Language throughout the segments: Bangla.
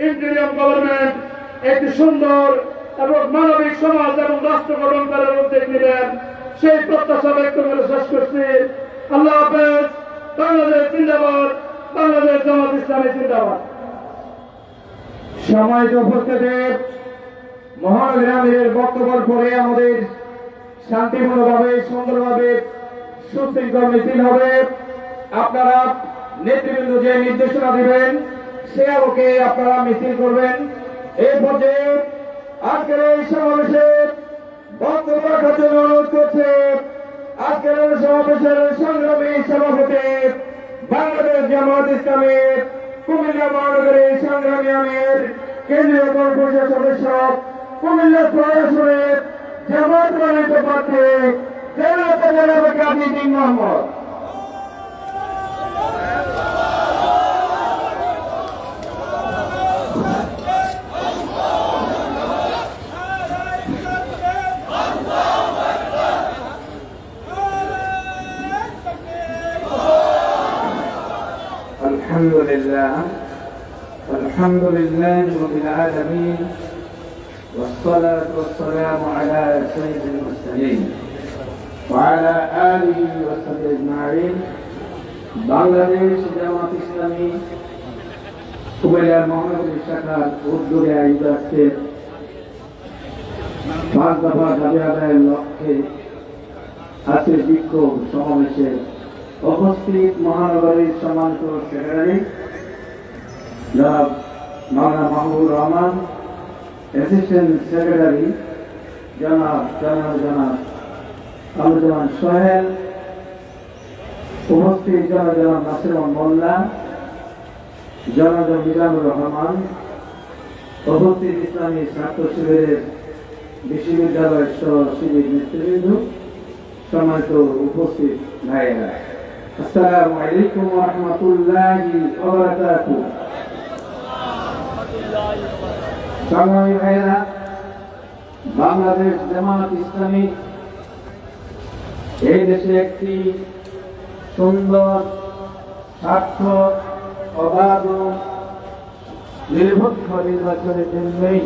ইন্টেরিয়ম গভর্নমেন্ট একটি সুন্দর এবং মানবিক সমাজ এবং রাষ্ট্র গঠন করার উদ্যোগ নেবেন, সেই প্রত্যাশা ব্যক্ত করে শেষ করছি। আল্লাহ হাফেজ। বাংলাদেশ জিন্দাবাদ, বাংলাদেশ জামাত ইসলামী জিন্দাবাদ। সম্মানিত উপস্থিতি, মহানগর আমিরের বক্তব্যের পরে আমাদের শান্তিপূর্ণভাবে সুন্দরভাবে সুশৃঙ্খল মিছিল হবে। আপনারা নেতৃবৃন্দ যে নির্দেশনা দিবেন সে আলোকে আপনারা মিছিল করবেন। এই পর্যায়ে আজকের এই সমাবেশে বক্তব্য রাখার জন্য অনুরোধ করছে আজকের এই সমাবেশের সংগ্রামী সভাপতি বাংলাদেশ জামাত ইসলামের কুমিল্লা মহানগরের সংগ্রামী আমির কেন্দ্রীয় কর্মপরিষদ সদস্য কুমিল্লা সরাসরের জামাত মনোনীত প্রার্থী জনাব কাজী দিন মোহাম্মদ। الحمد لله رب العالمين والصلاة والسلام على سيد المرسلين وعلى آله وصحبه أجمعين। বাংলাদেশ জামাত ইসলামী কুমিল্লা মহানগরী শাখার উদ্যোগে আয়োজিত আজকে 5 দফা দাবি আদায়ের লক্ষ্যে আজকের বিক্ষোভ সমাবেশে উপস্থিত মহানগরীর সম্মানিত সেক্রেটারি জনাব মাওলানা মাহবুবুর রহমান, অ্যাসিস্ট্যান্ট সেক্রেটারি জনাব আবুজ্জামান সোহেল, উপস্থিত জনাব নাসির মোল্লা, জনাব মিজানুর রহমান, উপস্থিত ইসলামী ছাত্র শিবিরের বিশ্ববিদ্যালয়ের শিবির নেতৃবৃন্দ, সম্মানিত উপস্থিত ভাইয়েরা, আসসালামু আলাইকুম ওয়া রাহমাতুল্লাহি ওয়া বারাকাতুহু। সংগ্রামী ভাইয়েরা, বাংলাদেশ জামাত ইসলামী এই দেশে একটি সুন্দর, সার্থক, অবাধ ও নিরপেক্ষ নির্বাচনের জন্যই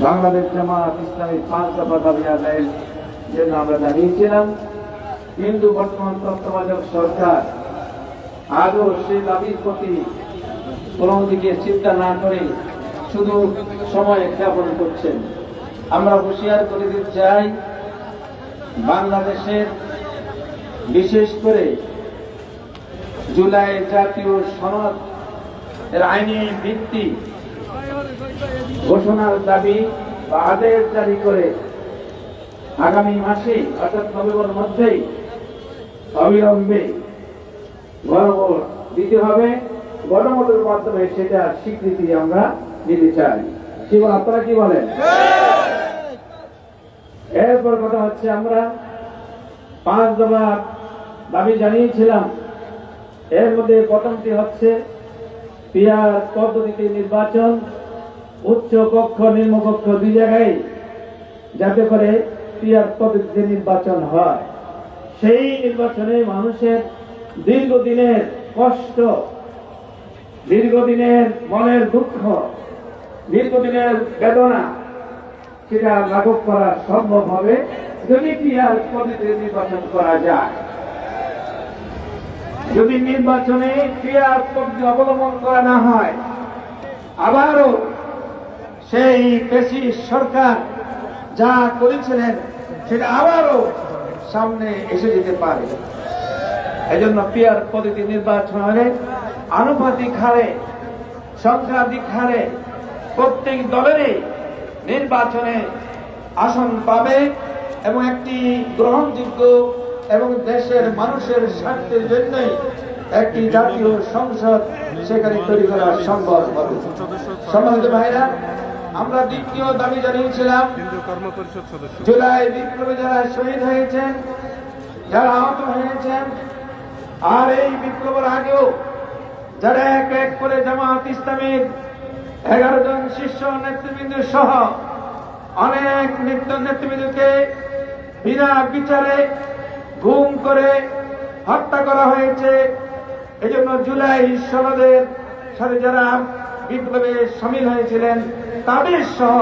বাংলাদেশ জামাত ইসলামী 5 দফা দাবি আদায়ের জন্য আমরা দাঁড়িয়েছিলাম। কিন্তু বর্তমান তত্ত্বাবধায়ক সরকার আজও সেই দাবির প্রতি কোন দিকে চিন্তা না করে শুধু সময় জ্ঞাপন করছেন। আমরা হুঁশিয়ার করে দিতে চাই, বাংলাদেশের বিশেষ করে জুলাই জাতীয় সনদ এর আইনি ভিত্তি ঘোষণার দাবি বা আদেশ জারি করে আগামী মাসে অর্থাৎ নভেম্বরের মধ্যেই অবিলম্বে গণভোট দিতে হবে। গণভোটের মাধ্যমে সেটা স্বীকৃতি আমরা দিতে চাই। আপনারা কি বলেন? এরপর কথা হচ্ছে, আমরা 5 দফা দাবি জানিয়েছিলাম। এর মধ্যে প্রথমটি হচ্ছে পিয়ার পদ্ধতিতে নির্বাচন, উচ্চ কক্ষ নিম্ন কক্ষ 2 জায়গায় যাতে করে পিয়ার পদ্ধতিতে নির্বাচন হয়। সেই নির্বাচনে মানুষের দীর্ঘদিনের কষ্ট, দীর্ঘদিনের মনের দুঃখ, দীর্ঘদিনের বেদনা সেটা লাঘব করা সম্ভব হবে যদি পিয়ার পদ্ধতিতে নির্বাচন করা যায়। যদি নির্বাচনে পিয়ার পদ্ধতি অবলম্বন করা না হয়, আবারও সেই ফ্যাসিস্ট সরকার যা করেছিলেন সেটা আবারও সামনে এসে যেতে পারে। এজন্য পিয়ার পদ্ধতি নির্বাচন হলে আনুপাতিক হারে, সংখ্যাধিক হারে প্রত্যেক দলেরই নির্বাচনে আসন পাবে এবং একটি গ্রহণযোগ্য এবং দেশের মানুষের স্বার্থের জন্যই একটি জাতীয় সংসদ সেখানে তৈরি করা সম্ভব হবে। সম্মানিত ভাইরা, আমরা দ্বিতীয় দাবি জানিয়েছিলাম, জুলাই বিপ্লবে যারা শহীদ হয়েছেন, যারা আহত হয়েছেন, আর এই বিপ্লবের আগেও যারা এক এক করে জামাত ইসলামীর 11 জন শীর্ষ নেতৃবৃন্দ সহ অনেক নেতৃবৃন্দকে বিনা বিচারে গুম করে হত্যা করা হয়েছে। এজন্য জুলাই সনদের সাথে যারা বিপ্লবে সামিল হয়েছিলেন তাদের সহ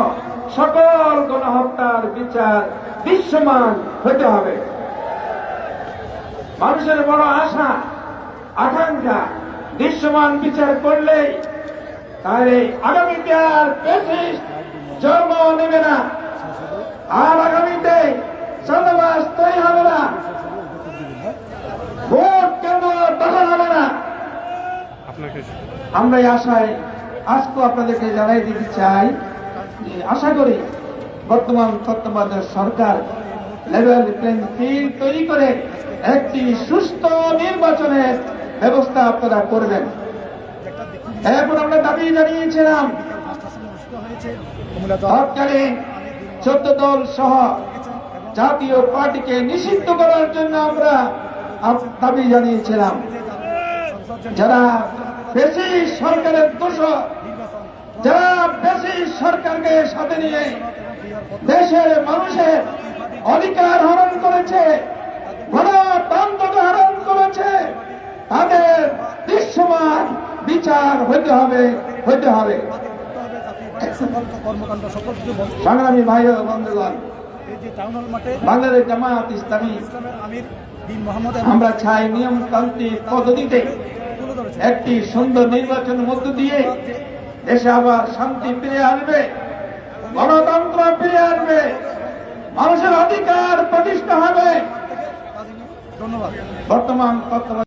সকল গণহত্যার বিচার দৃশ্যমান হতে হবে। মানুষের বড় আশা আকাঙ্ক্ষা দৃশ্যমান বিচার করলেই তাহলে আগামীতে আর ফ্যাসিস্ট জন্ম নেবে না, আর আগামীতে চাঁদাবাজ তৈরি হবে না, ভোট কেন্দ্র দখল হবে না। আমরা এই আশায় আজকে আপনাদেরকে জানাই দিতে চাই যে আশা করি বর্তমান তত্ত্বাবধায়ক সরকার লেভেল প্লেইং ফিল্ড তৈরি করে একটি সুস্থ নির্বাচনের ব্যবস্থা আপনারা করবেন। এরপর আমরা দাবি জানিয়েছিলাম তৎকালীন 14 দল সহ জাতীয় পার্টিকে নিষিদ্ধ করার জন্য আমরা দাবি জানিয়েছিলাম। যারা ফ্যাসিস্ট সরকারের দোষর, যারা ফ্যাসিস্ট সরকারকে সাথে নিয়ে দেশের মানুষের অধিকার হরণ করেছে, গণতন্ত্রকে হরণ করেছে, তাদের দৃশ্যমান বিচার হইতে হবে। সংগ্রামী ভাই ও বন্ধুগণ, বাংলাদেশ জামায়াত ইসলামী আমরা চাই নিয়মতান্ত্রিক পদ্ধতিতে একটি সুন্দর নির্বাচনের মধ্য দিয়ে দেশে আবার শান্তি ফিরে আসবে, গণতন্ত্র ফিরে আসবে, মানুষের অধিকার প্রতিষ্ঠা হবে। বর্তমান